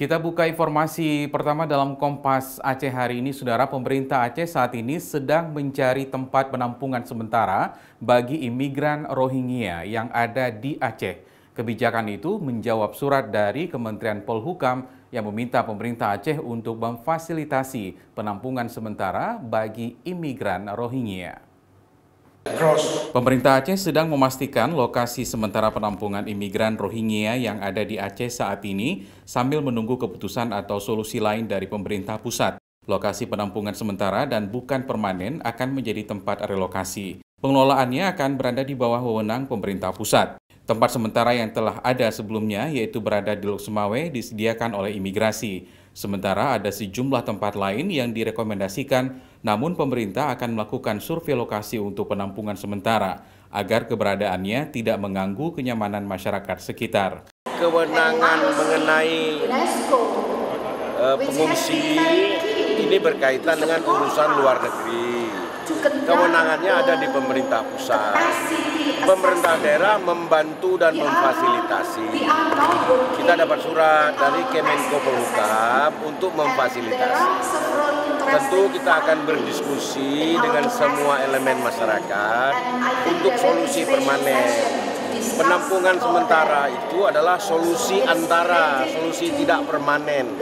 Kita buka informasi pertama dalam Kompas Aceh hari ini, Saudara. Pemerintah Aceh saat ini sedang mencari tempat penampungan sementara bagi imigran Rohingya yang ada di Aceh. Kebijakan itu menjawab surat dari Kementerian Polhukam yang meminta pemerintah Aceh untuk memfasilitasi penampungan sementara bagi imigran Rohingya. Pemerintah Aceh sedang memastikan lokasi sementara penampungan imigran Rohingya yang ada di Aceh saat ini sambil menunggu keputusan atau solusi lain dari pemerintah pusat. Lokasi penampungan sementara dan bukan permanen akan menjadi tempat relokasi. Pengelolaannya akan berada di bawah wewenang pemerintah pusat. Tempat sementara yang telah ada sebelumnya, yaitu berada di Lok Sumawe, disediakan oleh imigrasi. Sementara ada sejumlah tempat lain yang direkomendasikan, namun pemerintah akan melakukan survei lokasi untuk penampungan sementara, agar keberadaannya tidak mengganggu kenyamanan masyarakat sekitar. Kewenangan mengenai pengungsi ini berkaitan dengan urusan luar negeri. Kewenangannya ada di pemerintah pusat. Pemerintah daerah membantu dan memfasilitasi. Kita dapat surat dari Kemenko Polhukam untuk memfasilitasi. Tentu kita akan berdiskusi dengan semua elemen masyarakat untuk solusi permanen. Penampungan sementara itu adalah solusi antara, solusi tidak permanen.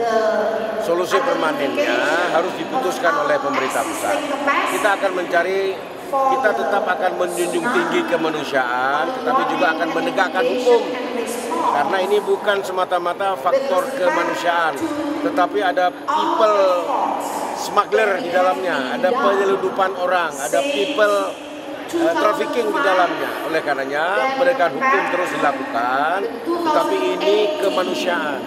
Solusi permanennya harus diputuskan oleh pemerintah pusat. Kita akan mencari, kita tetap akan menjunjung tinggi kemanusiaan, tetapi juga akan menegakkan hukum. Karena ini bukan semata-mata faktor kemanusiaan, tetapi ada people smuggler di dalamnya, ada penyeludupan orang, ada people trafficking di dalamnya. Oleh karenanya, penegakan hukum terus dilakukan, tetapi ini kemanusiaan.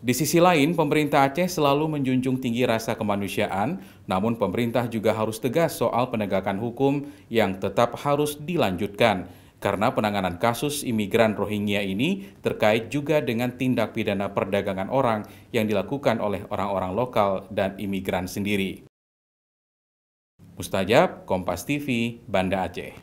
Di sisi lain, pemerintah Aceh selalu menjunjung tinggi rasa kemanusiaan, namun pemerintah juga harus tegas soal penegakan hukum yang tetap harus dilanjutkan. Karena penanganan kasus imigran Rohingya ini terkait juga dengan tindak pidana perdagangan orang yang dilakukan oleh orang-orang lokal dan imigran sendiri. Mustajab, Kompas TV, Banda Aceh.